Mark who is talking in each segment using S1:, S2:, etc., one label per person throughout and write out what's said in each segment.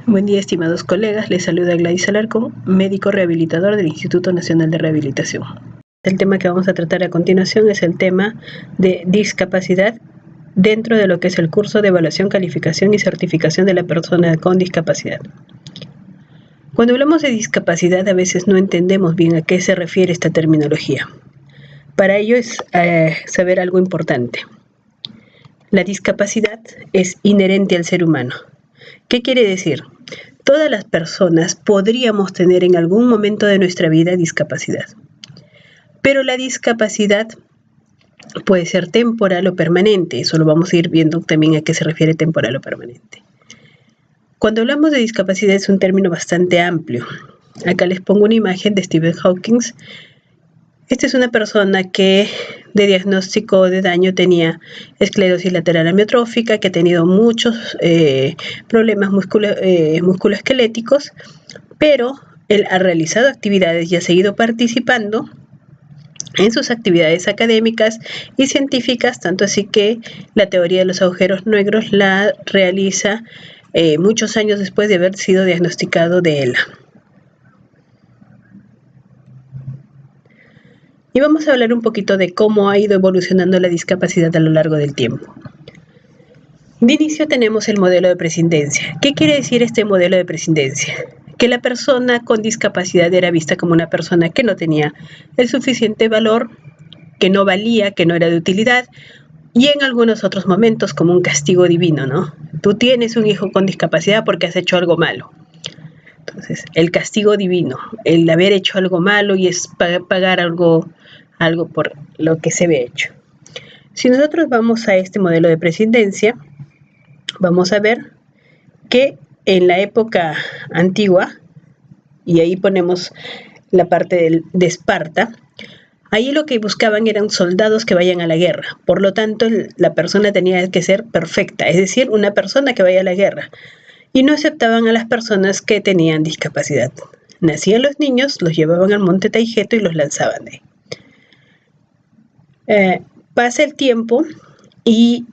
S1: Buen día, estimados colegas. Les saluda Gladys Alarcón, médico rehabilitador del Instituto Nacional de Rehabilitación. El tema que vamos a tratar a continuación es el tema de discapacidad dentro de lo que es el curso de evaluación, calificación y certificación de la persona con discapacidad. Cuando hablamos de discapacidad, a veces no entendemos bien a qué se refiere esta terminología. Para ello es saber algo importante. La discapacidad es inherente al ser humano. ¿Qué quiere decir? Todas las personas podríamos tener en algún momento de nuestra vida discapacidad. Pero la discapacidad puede ser temporal o permanente. Eso lo vamos a ir viendo también a qué se refiere temporal o permanente. Cuando hablamos de discapacidad es un término bastante amplio. Acá les pongo una imagen de Stephen Hawking. Esta es una persona que de diagnóstico de daño tenía esclerosis lateral amiotrófica, que ha tenido muchos problemas musculoesqueléticos, pero él ha realizado actividades y ha seguido participando en sus actividades académicas y científicas, tanto así que la teoría de los agujeros negros la realiza muchos años después de haber sido diagnosticado de ELA. Y vamos a hablar un poquito de cómo ha ido evolucionando la discapacidad a lo largo del tiempo. De inicio tenemos el modelo de prescindencia. ¿Qué quiere decir este modelo de prescindencia? Que la persona con discapacidad era vista como una persona que no tenía el suficiente valor, que no valía, que no era de utilidad, y en algunos otros momentos como un castigo divino, ¿no? Tú tienes un hijo con discapacidad porque has hecho algo malo. Entonces, el castigo divino, el haber hecho algo malo y es pagar algo por lo que se ve hecho. Si nosotros vamos a este modelo de prescindencia, vamos a ver que en la época antigua, y ahí ponemos la parte de Esparta, ahí lo que buscaban eran soldados que vayan a la guerra. Por lo tanto, la persona tenía que ser perfecta, es decir, una persona que vaya a la guerra. Y no aceptaban a las personas que tenían discapacidad. Nacían los niños, los llevaban al monte Taigeto y los lanzaban de ahí. Pasa el tiempo y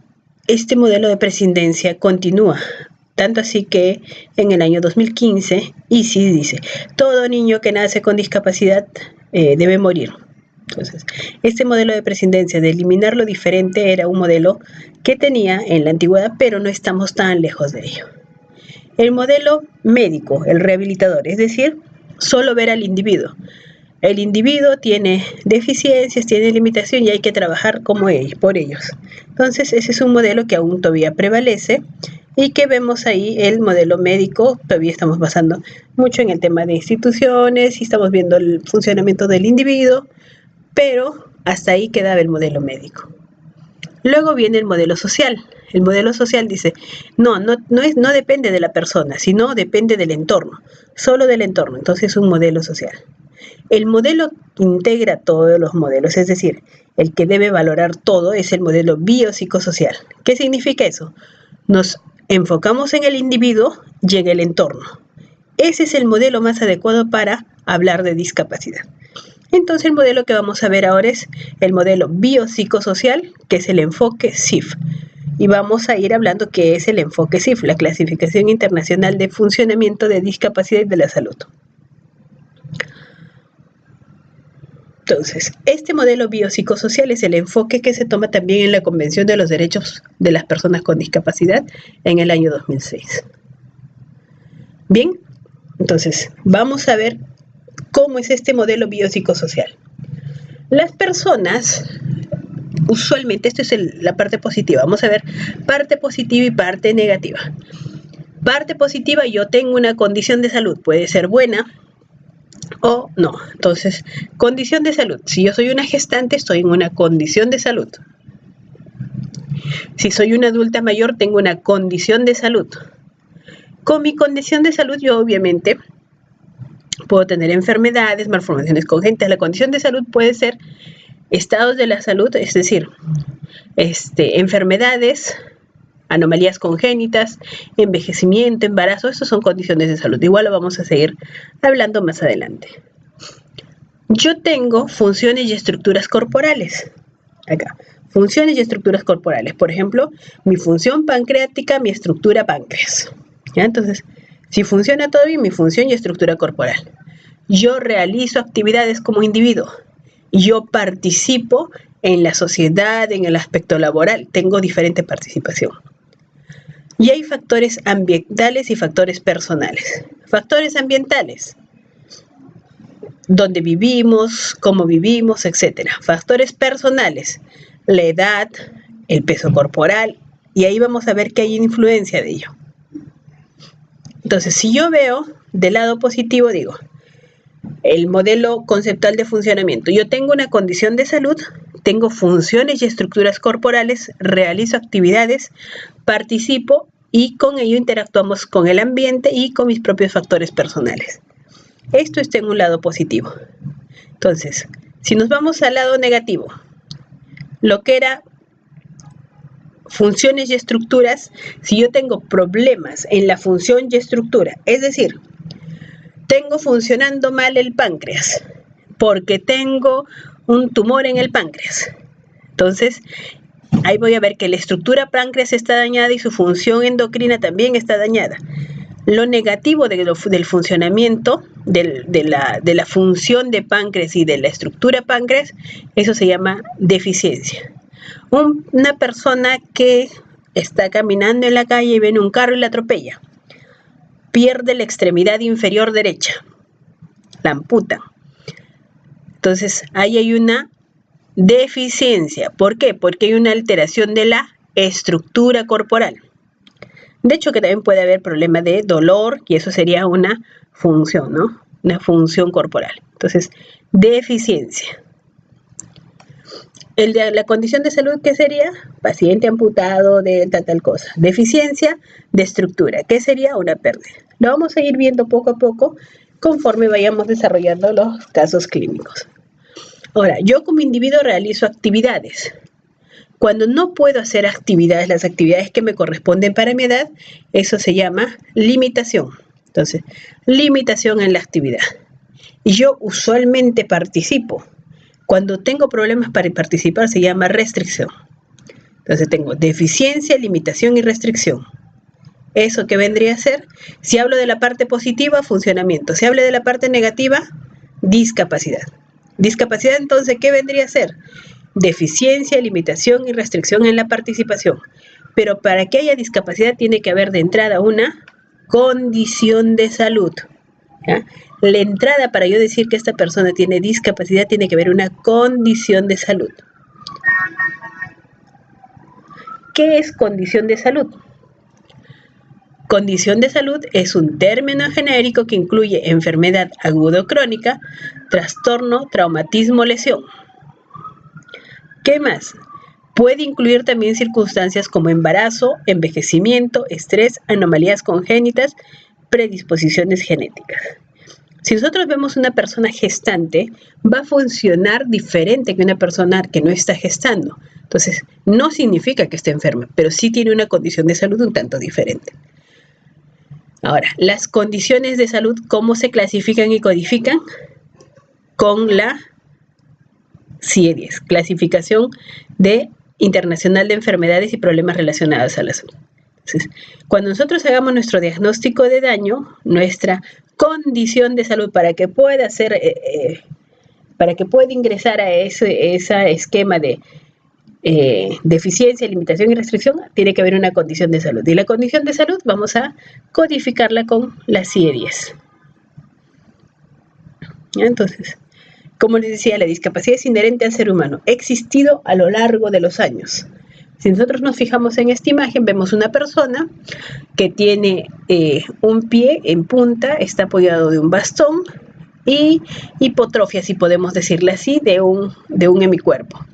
S1: este modelo de prescindencia continúa. Tanto así que en el año 2015, ICSI dice, todo niño que nace con discapacidad debe morir. Entonces, este modelo de prescindencia, de eliminar lo diferente, era un modelo que tenía en la antigüedad, pero no estamos tan lejos de ello. El modelo médico, el rehabilitador, es decir, solo ver al individuo. El individuo tiene deficiencias, tiene limitación y hay que trabajar por ellos. Entonces, ese es un modelo que aún todavía prevalece y que vemos ahí el modelo médico. Todavía estamos basando mucho en el tema de instituciones y estamos viendo el funcionamiento del individuo, pero hasta ahí quedaba el modelo médico. Luego viene el modelo social. El modelo social dice, no depende de la persona, sino depende del entorno, solo del entorno. Entonces es un modelo social. El modelo que integra todos los modelos, es decir, el que debe valorar todo, es el modelo biopsicosocial. ¿Qué significa eso? Nos enfocamos en el individuo y en el entorno. Ese es el modelo más adecuado para hablar de discapacidad. Entonces el modelo que vamos a ver ahora es el modelo biopsicosocial, que es el enfoque CIF. Y vamos a ir hablando qué es el enfoque CIF, la Clasificación Internacional de Funcionamiento de Discapacidad y de la Salud. Entonces, este modelo biopsicosocial es el enfoque que se toma también en la Convención de los Derechos de las Personas con Discapacidad en el año 2006. Bien, entonces vamos a ver cómo es este modelo biopsicosocial. Las personas, usualmente, esto es la parte positiva, vamos a ver parte positiva y parte negativa. Parte positiva, yo tengo una condición de salud, puede ser buena o no. Entonces, condición de salud, si yo soy una gestante, estoy en una condición de salud. Si soy una adulta mayor, tengo una condición de salud. Con mi condición de salud, yo obviamente puedo tener enfermedades, malformaciones congénitas. La condición de salud puede ser estados de la salud, es decir, enfermedades, anomalías congénitas, envejecimiento, embarazo. Estas son condiciones de salud. Igual lo vamos a seguir hablando más adelante. Yo tengo funciones y estructuras corporales. Acá, funciones y estructuras corporales. Por ejemplo, mi función pancreática, mi estructura páncreas. ¿Ya? Entonces, Si funciona todo bien, mi función y estructura corporal. Yo realizo actividades como individuo. Yo participo en la sociedad, en el aspecto laboral. Tengo diferente participación. Y hay factores ambientales y factores personales. Factores ambientales, dónde vivimos, cómo vivimos, etc. Factores personales, la edad, el peso corporal, y ahí vamos a ver que hay influencia de ello. Entonces, si yo veo del lado positivo, digo, el modelo conceptual de funcionamiento. Yo tengo una condición de salud, tengo funciones y estructuras corporales, realizo actividades, participo y con ello interactuamos con el ambiente y con mis propios factores personales. Esto está en un lado positivo. Entonces, si nos vamos al lado negativo, lo que era funciones y estructuras, si yo tengo problemas en la función y estructura, es decir, tengo funcionando mal el páncreas, porque tengo un tumor en el páncreas. Entonces, ahí voy a ver que la estructura páncreas está dañada y su función endocrina también está dañada. Lo negativo del funcionamiento, de la función de páncreas y de la estructura páncreas, eso se llama deficiencia. Una persona que está caminando en la calle y viene un carro y la atropella, pierde la extremidad inferior derecha, la amputan. Entonces, ahí hay una deficiencia. ¿Por qué? Porque hay una alteración de la estructura corporal. De hecho, que también puede haber problema de dolor, y eso sería una función, ¿no? Una función corporal. Entonces, deficiencia. El de la condición de salud, ¿qué sería? Paciente amputado de tal cosa. Deficiencia de estructura, ¿qué sería? Una pérdida. Lo vamos a ir viendo poco a poco conforme vayamos desarrollando los casos clínicos. Ahora, yo como individuo realizo actividades. Cuando no puedo hacer actividades, las actividades que me corresponden para mi edad, eso se llama limitación. Entonces, limitación en la actividad. Y yo usualmente participo. Cuando tengo problemas para participar se llama restricción. Entonces tengo deficiencia, limitación y restricción. ¿Eso qué vendría a ser? Si hablo de la parte positiva, funcionamiento. Si hablo de la parte negativa, discapacidad. Discapacidad, entonces, ¿qué vendría a ser? Deficiencia, limitación y restricción en la participación. Pero para que haya discapacidad tiene que haber de entrada una condición de salud. ¿Ya? La entrada para yo decir que esta persona tiene discapacidad tiene que haber una condición de salud. ¿Qué es condición de salud? Condición de salud es un término genérico que incluye enfermedad aguda o crónica, trastorno, traumatismo, lesión. ¿Qué más? Puede incluir también circunstancias como embarazo, envejecimiento, estrés, anomalías congénitas, predisposiciones genéticas. Si nosotros vemos una persona gestante, va a funcionar diferente que una persona que no está gestando. Entonces, no significa que esté enferma, pero sí tiene una condición de salud un tanto diferente. Ahora, las condiciones de salud, ¿cómo se clasifican y codifican? Con la CIE-10, Clasificación Internacional de Enfermedades y Problemas Relacionados a la Salud. Entonces, cuando nosotros hagamos nuestro diagnóstico de daño, nuestra condición de salud para que pueda ingresar a ese esquema de deficiencia, limitación y restricción, tiene que haber una condición de salud. Y la condición de salud vamos a codificarla con la CIE-10. Entonces, como les decía, la discapacidad es inherente al ser humano. Ha existido a lo largo de los años. Si nosotros nos fijamos en esta imagen, vemos una persona que tiene un pie en punta, está apoyado de un bastón y hipotrofia, si podemos decirle así, de un hemicuerpo.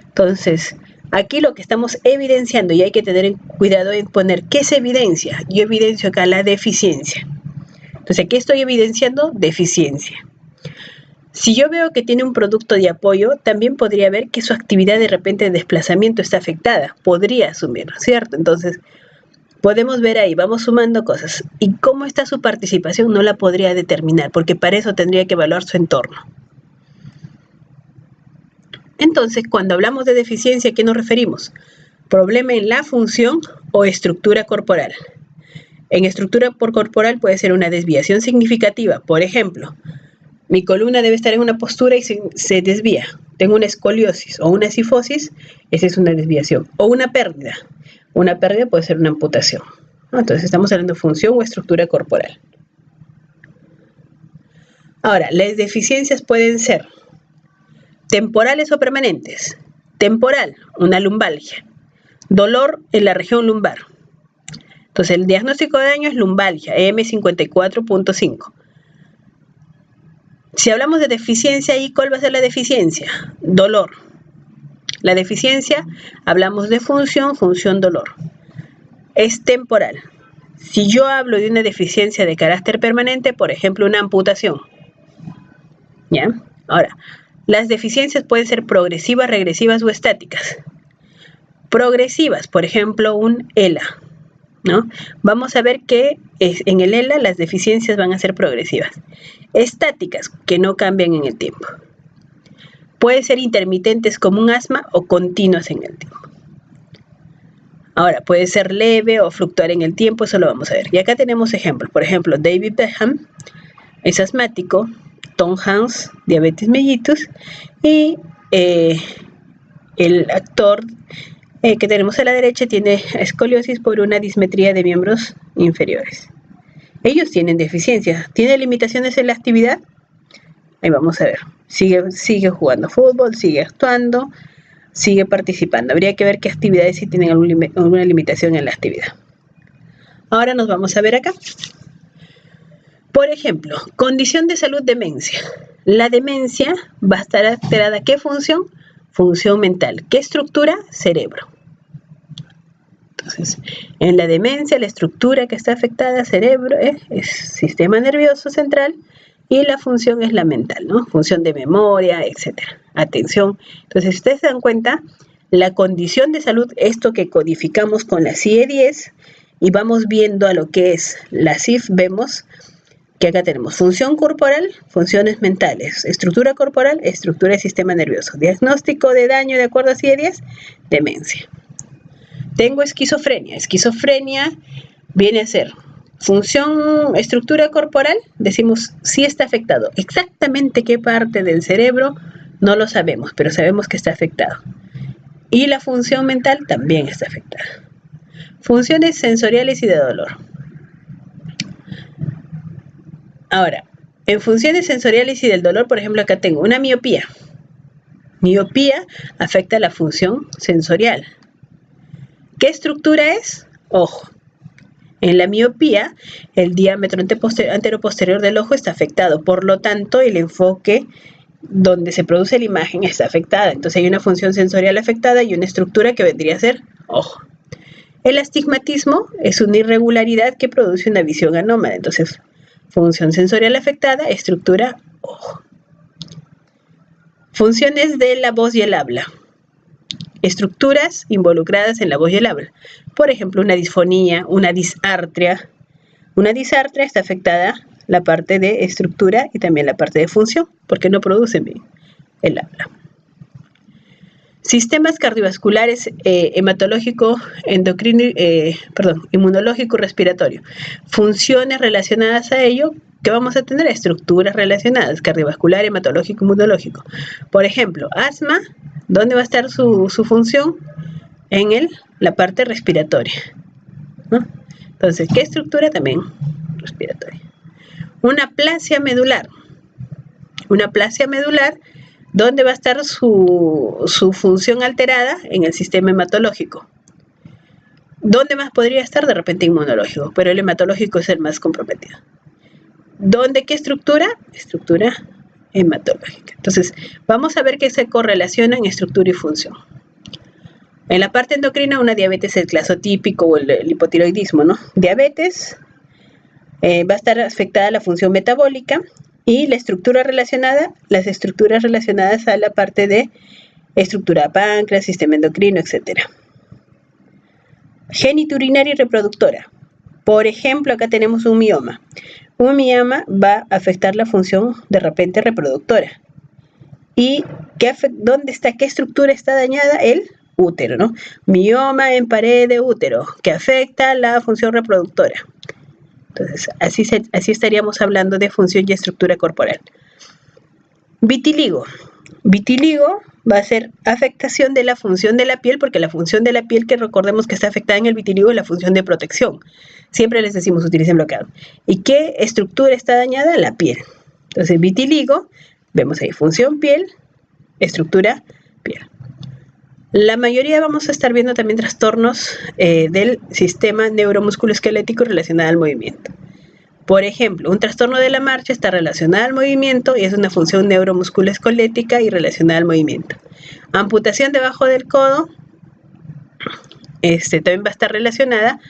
S1: Entonces, aquí lo que estamos evidenciando, y hay que tener cuidado en poner qué se evidencia. Yo evidencio acá la deficiencia. Entonces, aquí estoy evidenciando deficiencia. Si yo veo que tiene un producto de apoyo, también podría ver que su actividad de repente de desplazamiento está afectada. Podría asumirlo, ¿cierto? Entonces, podemos ver ahí, vamos sumando cosas. ¿Y cómo está su participación? No la podría determinar, porque para eso tendría que evaluar su entorno. Entonces, cuando hablamos de deficiencia, ¿a qué nos referimos? Problema en la función o estructura corporal. En estructura corporal puede ser una desviación significativa. Por ejemplo, mi columna debe estar en una postura y se desvía. Tengo una escoliosis o una cifosis, esa es una desviación. O una pérdida. Una pérdida puede ser una amputación. Entonces estamos hablando de función o estructura corporal. Ahora, las deficiencias pueden ser temporales o permanentes. Temporal, una lumbalgia. Dolor en la región lumbar. Entonces, el diagnóstico de daño es lumbalgia, M54.5. Si hablamos de deficiencia, ¿y cuál va a ser la deficiencia? Dolor. La deficiencia, hablamos de función, dolor. Es temporal. Si yo hablo de una deficiencia de carácter permanente, por ejemplo, una amputación. ¿Ya? Ahora, las deficiencias pueden ser progresivas, regresivas o estáticas. Progresivas, por ejemplo, un ELA, ¿no? Vamos a ver que en el ELA las deficiencias van a ser progresivas. Estáticas, que no cambian en el tiempo. Pueden ser intermitentes como un asma o continuas en el tiempo. Ahora, puede ser leve o fluctuar en el tiempo, eso lo vamos a ver. Y acá tenemos ejemplos. Por ejemplo, David Beckham es asmático, Tom Hanks, diabetes mellitus, y el actor que tenemos a la derecha tiene escoliosis por una dismetría de miembros inferiores. Ellos tienen deficiencias. ¿Tiene limitaciones en la actividad? Ahí vamos a ver. Sigue jugando fútbol, sigue actuando, sigue participando. Habría que ver qué actividades sí tienen alguna limitación en la actividad. Ahora nos vamos a ver acá. Por ejemplo, condición de salud demencia. La demencia va a estar alterada. ¿Qué función? Función mental. ¿Qué estructura? Cerebro. Entonces, en la demencia, la estructura que está afectada, cerebro, es sistema nervioso central, y la función es la mental, ¿no? Función de memoria, etcétera. Atención. Entonces, si ustedes se dan cuenta, la condición de salud, esto que codificamos con la CIE-10, y vamos viendo a lo que es la CIF, vemos que acá tenemos función corporal, funciones mentales, estructura corporal, estructura del sistema nervioso, diagnóstico de daño de acuerdo a CIE-10, demencia. Tengo esquizofrenia. Esquizofrenia viene a ser función, estructura corporal, decimos sí está afectado. Exactamente qué parte del cerebro no lo sabemos, pero sabemos que está afectado. Y la función mental también está afectada. Funciones sensoriales y de dolor. Ahora, en funciones sensoriales y del dolor, por ejemplo, acá tengo una miopía. Miopía afecta la función sensorial. ¿Qué estructura es? Ojo. En la miopía, el diámetro anteroposterior del ojo está afectado. Por lo tanto, el enfoque donde se produce la imagen está afectada. Entonces hay una función sensorial afectada y una estructura que vendría a ser ojo. El astigmatismo es una irregularidad que produce una visión anómala. Entonces, función sensorial afectada, estructura ojo. Funciones de la voz y el habla. Estructuras involucradas en la voz y el habla. Por ejemplo, una disfonía, una disartria. Una disartria está afectada la parte de estructura y también la parte de función, porque no producen bien el habla. Sistemas cardiovasculares, hematológico, endocrino, inmunológico, respiratorio. Funciones relacionadas a ello, que vamos a tener estructuras relacionadas, cardiovascular, hematológico, inmunológico. Por ejemplo, asma, ¿dónde va a estar su función? En la parte respiratoria, ¿no? Entonces, ¿qué estructura? También respiratoria. Una aplasia medular. Una aplasia medular, ¿dónde va a estar su función alterada? En el sistema hematológico. ¿Dónde más podría estar? De repente inmunológico, pero el hematológico es el más comprometido. ¿Dónde qué estructura? Estructura hematológica. Entonces, vamos a ver qué se correlaciona en estructura y función. En la parte endocrina, una diabetes es el clasotípico o el hipotiroidismo, ¿no? Diabetes, va a estar afectada la función metabólica y la estructura relacionada, las estructuras relacionadas a la parte de estructura páncreas, sistema endocrino, etc. Geniturinaria y reproductora. Por ejemplo, acá tenemos un mioma. Un mioma va a afectar la función de repente reproductora. ¿Y dónde está? ¿Qué estructura está dañada? El útero, ¿no? Mioma en pared de útero, que afecta la función reproductora. Entonces, así estaríamos hablando de función y estructura corporal. Vitiligo. Vitiligo va a ser afectación de la función de la piel, porque la función de la piel, que recordemos que está afectada en el vitiligo, es la función de protección. Siempre les decimos utilicen bloqueador. ¿Y qué estructura está dañada? La piel. Entonces, vitiligo, vemos ahí función piel, estructura piel. La mayoría vamos a estar viendo también trastornos del sistema neuromusculoesquelético relacionado al movimiento. Por ejemplo, un trastorno de la marcha está relacionado al movimiento y es una función neuromusculoesquelética y relacionada al movimiento. Amputación debajo del codo también va a estar relacionada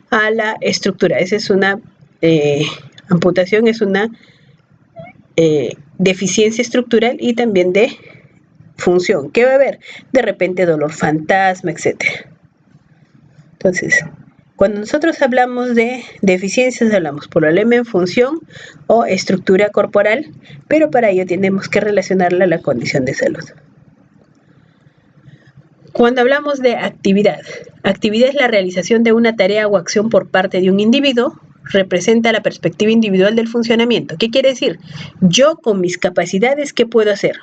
S1: a la estructura. Esa es una amputación, es una deficiencia estructural y también de función. ¿Qué va a haber? De repente dolor fantasma, etc. Entonces, cuando nosotros hablamos de deficiencias, hablamos problema en función o estructura corporal, pero para ello tenemos que relacionarla a la condición de salud. Cuando hablamos de actividad es la realización de una tarea o acción por parte de un individuo, representa la perspectiva individual del funcionamiento. ¿Qué quiere decir? Yo con mis capacidades, ¿qué puedo hacer?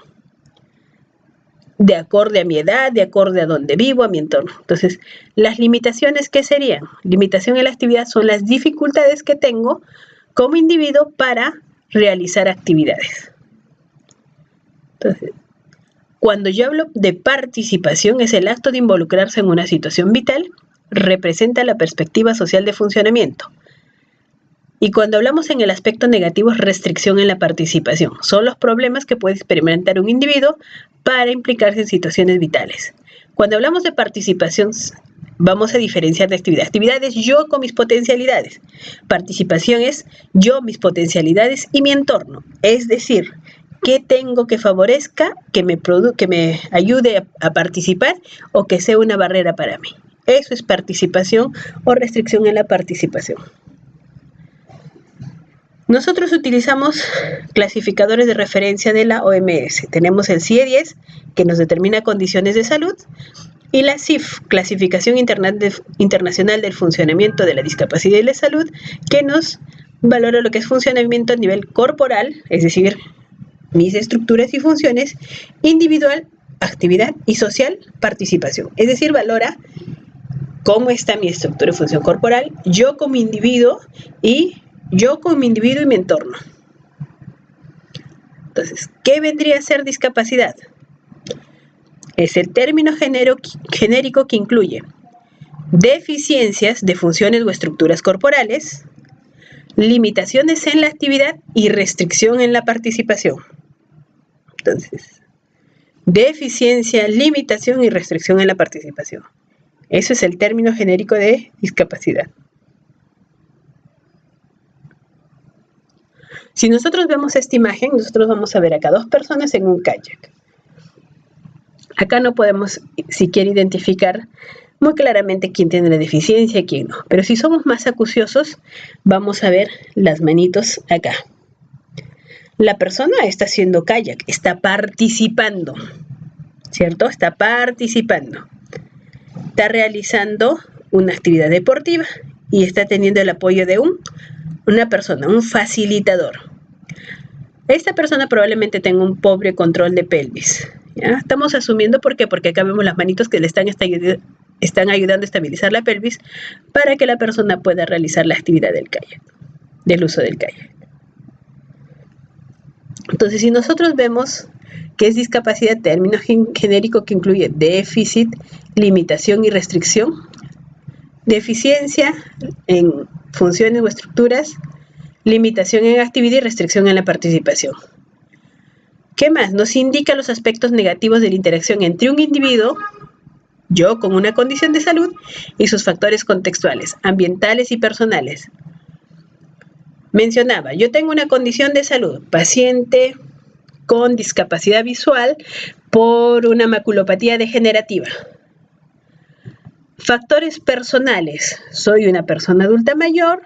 S1: De acorde a mi edad, de acorde a donde vivo, a mi entorno. Entonces, las limitaciones, ¿qué serían? Limitación en la actividad son las dificultades que tengo como individuo para realizar actividades. Entonces, cuando yo hablo de participación, es el acto de involucrarse en una situación vital, representa la perspectiva social de funcionamiento. Y cuando hablamos en el aspecto negativo, es restricción en la participación. Son los problemas que puede experimentar un individuo para implicarse en situaciones vitales. Cuando hablamos de participación, vamos a diferenciar de actividad. Actividad es yo con mis potencialidades. Participación es yo, mis potencialidades y mi entorno. Es decir, ¿qué tengo que favorezca, que me ayude a participar o que sea una barrera para mí? Eso es participación o restricción en la participación. Nosotros utilizamos clasificadores de referencia de la OMS. Tenemos el CIE-10, que nos determina condiciones de salud, y la CIF, Clasificación Internacional del Funcionamiento de la Discapacidad y la Salud, que nos valora lo que es funcionamiento a nivel corporal, es decir, mis estructuras y funciones, individual, actividad, y social, participación. Es decir, valora cómo está mi estructura y función corporal, yo como individuo y mi entorno. Entonces, ¿qué vendría a ser discapacidad? Es el término genérico que incluye deficiencias de funciones o estructuras corporales, limitaciones en la actividad y restricción en la participación. Entonces, deficiencia, limitación y restricción en la participación. Eso es el término genérico de discapacidad. Si nosotros vemos esta imagen, nosotros vamos a ver acá dos personas en un kayak. Acá no podemos siquiera identificar muy claramente quién tiene la deficiencia y quién no. Pero si somos más acuciosos, vamos a ver las manitos acá. La persona está haciendo kayak, está participando, ¿cierto? Está participando. Está realizando una actividad deportiva y está teniendo el apoyo de una persona, un facilitador. Esta persona probablemente tenga un pobre control de pelvis. ¿Ya? Estamos asumiendo, ¿por qué? Porque acá vemos las manitos que le están ayudando a estabilizar la pelvis para que la persona pueda realizar la actividad del kayak, del uso del kayak. Entonces, si nosotros vemos que es discapacidad, término genérico que incluye déficit, limitación y restricción, deficiencia en funciones o estructuras, limitación en actividad y restricción en la participación. ¿Qué más? Nos indica los aspectos negativos de la interacción entre un individuo, yo con una condición de salud, y sus factores contextuales, ambientales y personales. Mencionaba, yo tengo una condición de salud, paciente con discapacidad visual por una maculopatía degenerativa. Factores personales, soy una persona adulta mayor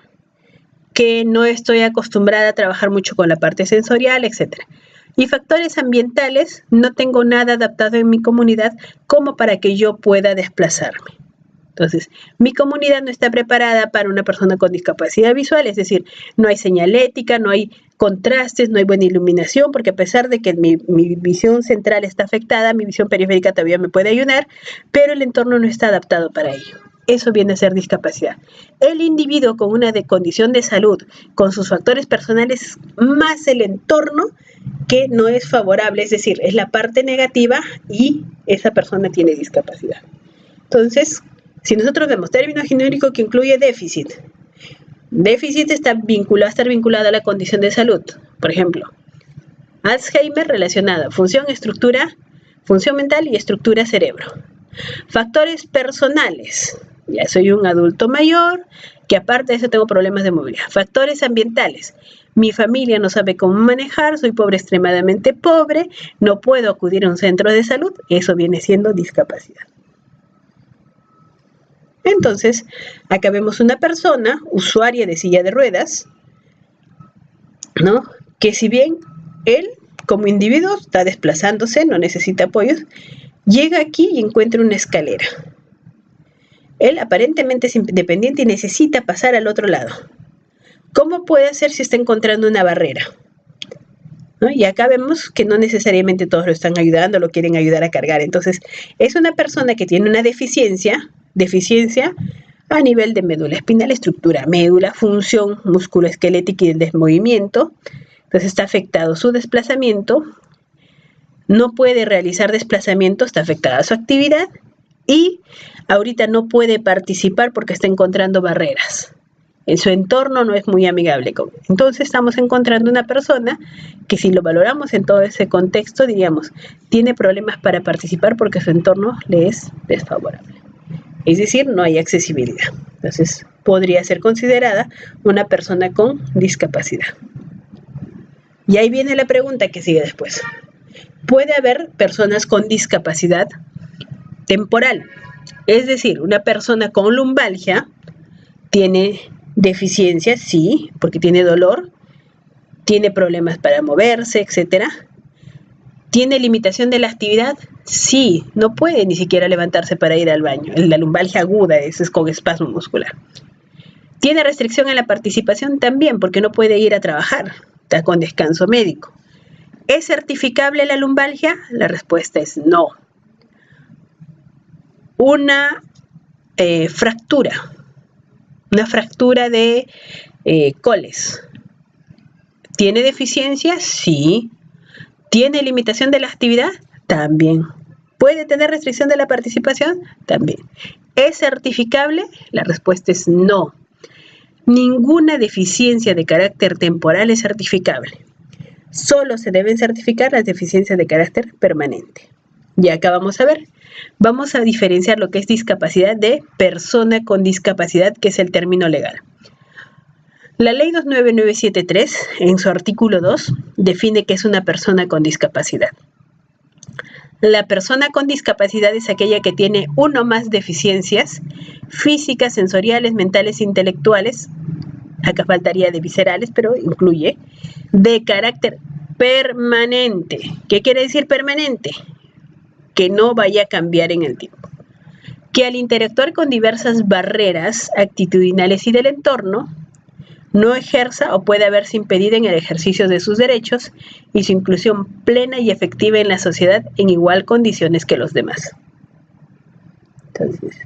S1: que no estoy acostumbrada a trabajar mucho con la parte sensorial, etc. Y factores ambientales, no tengo nada adaptado en mi comunidad como para que yo pueda desplazarme. Entonces, mi comunidad no está preparada para una persona con discapacidad visual, es decir, no hay señalética, no hay contrastes, no hay buena iluminación, porque a pesar de que mi visión central está afectada, mi visión periférica todavía me puede ayudar, pero el entorno no está adaptado para ello. Eso viene a ser discapacidad. El individuo con una condición de salud, con sus factores personales, más el entorno que no es favorable, es decir, es la parte negativa y esa persona tiene discapacidad. Entonces, si nosotros vemos término genérico que incluye déficit, déficit está vinculado, estar vinculado a la condición de salud. Por ejemplo, Alzheimer relacionado, función, estructura, función mental y estructura cerebro. Factores personales, ya soy un adulto mayor, que aparte de eso tengo problemas de movilidad. Factores ambientales, mi familia no sabe cómo manejar, soy pobre, extremadamente pobre, no puedo acudir a un centro de salud, eso viene siendo discapacidad. Entonces, acá vemos una persona, usuaria de silla de ruedas, ¿no? Que si bien él, como individuo, está desplazándose, no necesita apoyos, llega aquí y encuentra una escalera. Él aparentemente es independiente y necesita pasar al otro lado. ¿Cómo puede hacer si está encontrando una barrera? ¿No? Y acá vemos que no necesariamente todos lo están ayudando, lo quieren ayudar a cargar. Entonces, es una persona que tiene una deficiencia a nivel de médula espinal, estructura, médula, función musculoesquelética y de movimiento. Entonces está afectado su desplazamiento, no puede realizar desplazamiento, está afectada su actividad y ahorita no puede participar porque está encontrando barreras. En su entorno no es muy amigable con él. Entonces estamos encontrando una persona que, si lo valoramos en todo ese contexto, diríamos, tiene problemas para participar porque su entorno le es desfavorable. Es decir, no hay accesibilidad. Entonces, podría ser considerada una persona con discapacidad. Y ahí viene la pregunta que sigue después. ¿Puede haber personas con discapacidad temporal? Es decir, una persona con lumbalgia tiene deficiencia, sí, porque tiene dolor, tiene problemas para moverse, etcétera. ¿Tiene limitación de la actividad? Sí, no puede ni siquiera levantarse para ir al baño. La lumbalgia aguda es con espasmo muscular. ¿Tiene restricción en la participación? También, porque no puede ir a trabajar, está con descanso médico. ¿Es certificable la lumbalgia? La respuesta es no. Una fractura de coles. ¿Tiene deficiencia? Sí. ¿Tiene limitación de la actividad? También. ¿Puede tener restricción de la participación? También. ¿Es certificable? La respuesta es no. Ninguna deficiencia de carácter temporal es certificable. Solo se deben certificar las deficiencias de carácter permanente. Y acá vamos a diferenciar lo que es discapacidad de persona con discapacidad, que es el término legal. La ley 29973, en su artículo 2, define que es una persona con discapacidad. La persona con discapacidad es aquella que tiene una o más deficiencias físicas, sensoriales, mentales, intelectuales, acá faltaría de viscerales, pero incluye, de carácter permanente. ¿Qué quiere decir permanente? Que no vaya a cambiar en el tiempo. Que al interactuar con diversas barreras actitudinales y del entorno, no ejerza o puede haberse impedida en el ejercicio de sus derechos y su inclusión plena y efectiva en la sociedad en igual condiciones que los demás. Entonces,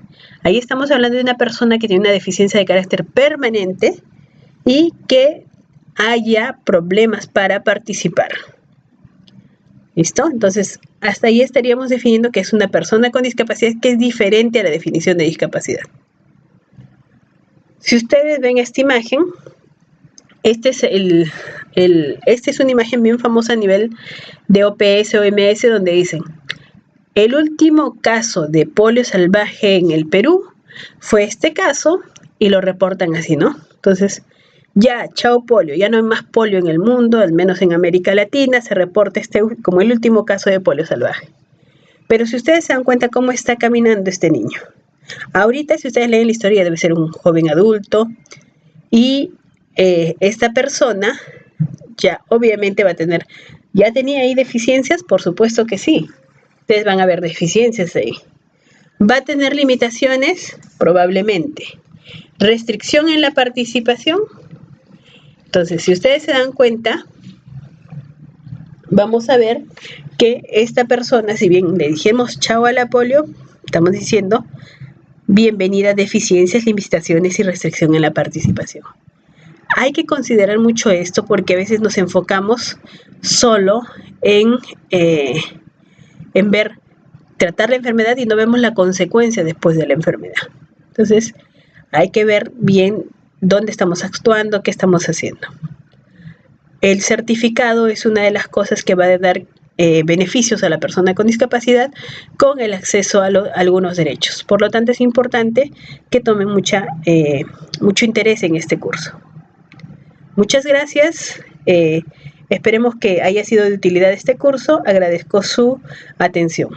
S1: ahí estamos hablando de una persona que tiene una deficiencia de carácter permanente y que haya problemas para participar. ¿Listo? Entonces, hasta ahí estaríamos definiendo que es una persona con discapacidad, que es diferente a la definición de discapacidad. Si ustedes ven esta imagen, esta es una imagen bien famosa a nivel de OPS, OMS, donde dicen, el último caso de polio salvaje en el Perú fue este caso, y lo reportan así, ¿no? Entonces, ya, chao polio, ya no hay más polio en el mundo, al menos en América Latina, se reporta este como el último caso de polio salvaje. Pero si ustedes se dan cuenta cómo está caminando este niño, ahorita, si ustedes leen la historia, debe ser un joven adulto, y esta persona ya obviamente va a tener, ¿ya tenía ahí deficiencias? Por supuesto que sí, ustedes van a ver deficiencias ahí. ¿Va a tener limitaciones? Probablemente. ¿Restricción en la participación? Entonces, si ustedes se dan cuenta, vamos a ver que esta persona, si bien le dijimos chao a la polio, estamos diciendo bienvenida a deficiencias, limitaciones y restricción en la participación. Hay que considerar mucho esto porque a veces nos enfocamos solo en ver, tratar la enfermedad y no vemos la consecuencia después de la enfermedad. Entonces, hay que ver bien dónde estamos actuando, qué estamos haciendo. El certificado es una de las cosas que va a dar beneficios a la persona con discapacidad con el acceso a algunos derechos. Por lo tanto, es importante que tomen mucho interés en este curso. Muchas gracias. Esperemos que haya sido de utilidad este curso. Agradezco su atención.